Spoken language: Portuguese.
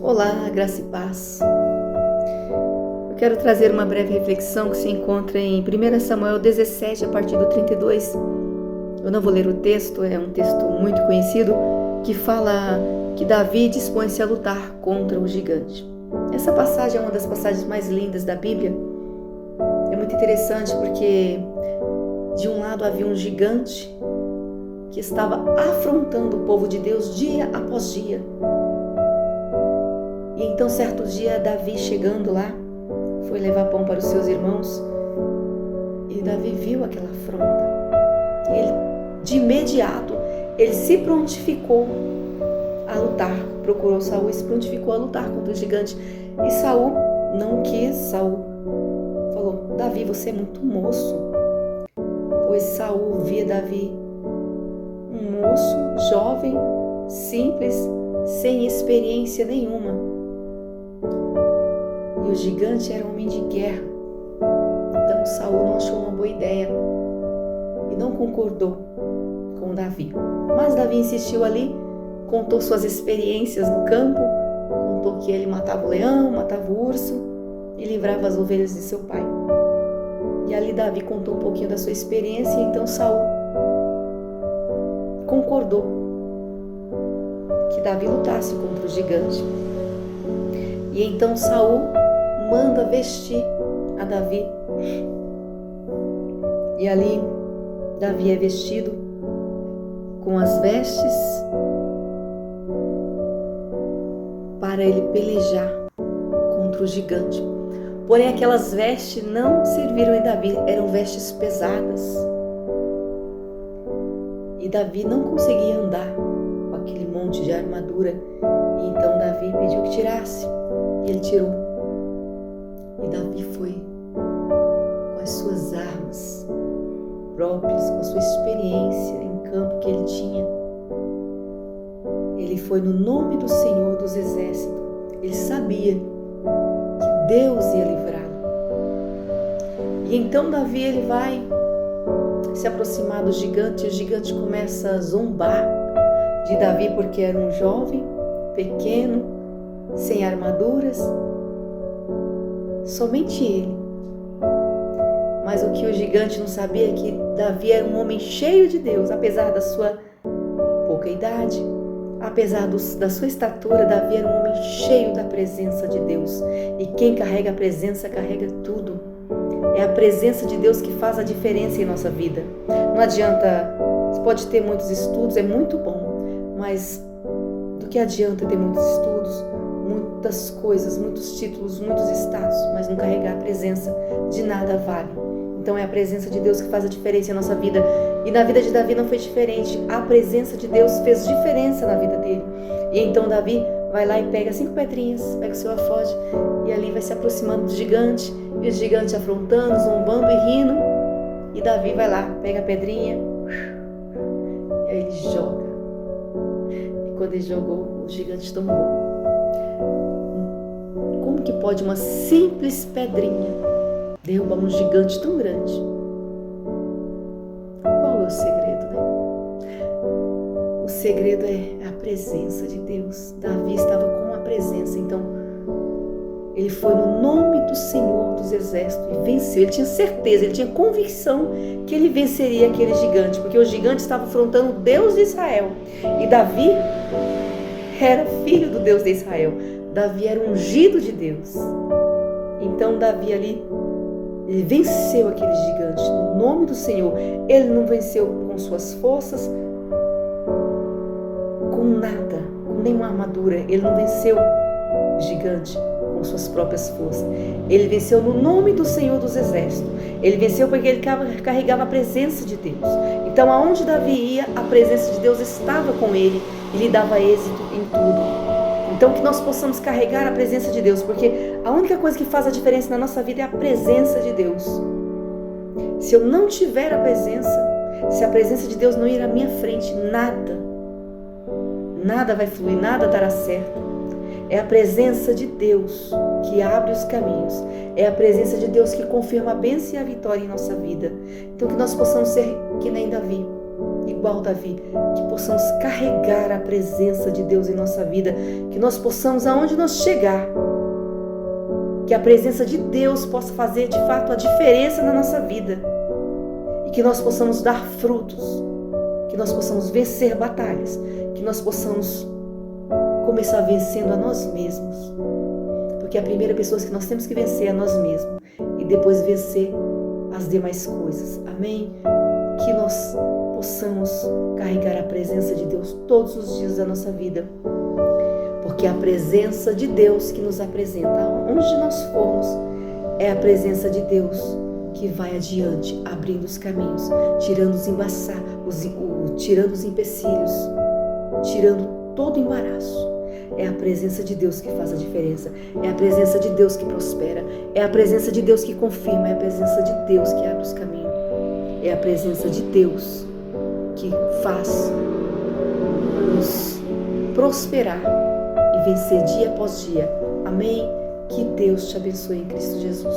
Olá, graça e paz. Eu quero trazer uma breve reflexão que se encontra em 1 Samuel 17, a partir do 32. Eu não vou ler o texto, é um texto muito conhecido, que fala que Davi dispõe-se a lutar contra o gigante. Essa passagem é uma das passagens mais lindas da Bíblia. É muito interessante porque, de um lado, havia um gigante que estava afrontando o povo de Deus dia após dia. E então, certo dia, Davi, chegando lá, foi levar pão para os seus irmãos, e Davi viu aquela afronta. De imediato, ele se prontificou a lutar, procurou Saul e se prontificou a lutar contra o gigante. E Saul não quis. Saul falou: Davi, você é muito moço. Pois Saul via Davi um moço, jovem, simples, sem experiência nenhuma. E o gigante era um homem de guerra. Então Saul não achou uma boa ideia e não concordou com Davi. Mas Davi insistiu ali, contou suas experiências no campo, contou que ele matava o leão, matava o urso e livrava as ovelhas de seu pai. E ali Davi contou um pouquinho da sua experiência, e então Saul concordou que Davi lutasse contra o gigante. E então Saul manda vestir a Davi. E ali Davi é vestido com as vestes para ele pelejar contra o gigante. Porém, aquelas vestes não serviram em Davi, eram vestes pesadas. E Davi não conseguia andar com aquele monte de armadura. E então Davi pediu que tirasse. E ele tirou. E Davi foi com as suas armas próprias, com a sua experiência em campo que ele tinha. Ele foi no nome do Senhor dos Exércitos. Ele sabia que Deus ia livrá-lo. E então Davi, ele vai se aproximar do gigante, e o gigante começa a zombar de Davi, porque era um jovem, pequeno, sem armaduras, somente ele. Mas o que o gigante não sabia é que Davi era um homem cheio de Deus, apesar da sua pouca idade, apesar da sua estatura. Davi era um homem cheio da presença de Deus. E quem carrega a presença, carrega tudo. É a presença de Deus que faz a diferença em nossa vida. Não adianta, você pode ter muitos estudos, é muito bom, mas do que adianta ter muitos estudos, muitas coisas, muitos títulos, muitos status, mas não carregar a presença? De nada vale. Então é a presença de Deus que faz a diferença em nossa vida. E na vida de Davi não foi diferente. A presença de Deus fez diferença na vida dele. E então Davi vai lá e pega 5 pedrinhas, pega o seu afode, e ali vai se aproximando do gigante, e o gigante afrontando, zombando e rindo. E Davi vai lá, pega a pedrinha, e aí ele joga. E quando ele jogou, o gigante tombou. Como que pode uma simples pedrinha derrubar um gigante tão grande? Qual é o segredo, né? O segredo é a presença de Deus. Davi estava com a presença, então ele foi no nome do Senhor dos Exércitos e venceu. Ele tinha certeza, ele tinha convicção que ele venceria aquele gigante, porque o gigante estava afrontando o Deus de Israel. E Davi era filho do Deus de Israel. Davi era ungido de Deus. Então Davi ali, ele venceu aquele gigante no nome do Senhor. Ele não venceu com suas forças, com nada, com nenhuma armadura. Ele não venceu o gigante com suas próprias forças. Ele venceu no nome do Senhor dos Exércitos. Ele venceu porque ele carregava a presença de Deus. Então, aonde Davi ia, a presença de Deus estava com ele e lhe dava êxito em tudo. Então, que nós possamos carregar a presença de Deus, porque a única coisa que faz a diferença na nossa vida é a presença de Deus. Se eu não tiver a presença, se a presença de Deus não ir à minha frente, nada vai fluir, nada dará certo. É a presença de Deus que abre os caminhos. É a presença de Deus que confirma a bênção e a vitória em nossa vida. Então, que nós possamos ser que nem Davi, igual Davi, que possamos carregar a presença de Deus em nossa vida, que nós possamos, aonde nós chegar, que a presença de Deus possa fazer de fato a diferença na nossa vida e que nós possamos dar frutos, que nós possamos vencer batalhas, que nós possamos começar vencendo a nós mesmos, porque a primeira pessoa que nós temos que vencer é a nós mesmos e depois vencer as demais coisas. Amém? Que nós possamos carregar a presença de Deus todos os dias da nossa vida, porque a presença de Deus que nos apresenta, onde nós formos, é a presença de Deus que vai adiante, abrindo os caminhos, tirando os embaçados, tirando os empecilhos, tirando todo o embaraço. É a presença de Deus que faz a diferença, é a presença de Deus que prospera, é a presença de Deus que confirma, é a presença de Deus que abre os caminhos, é a presença de Deus que faz nos prosperar e vencer dia após dia. Amém? Que Deus te abençoe em Cristo Jesus.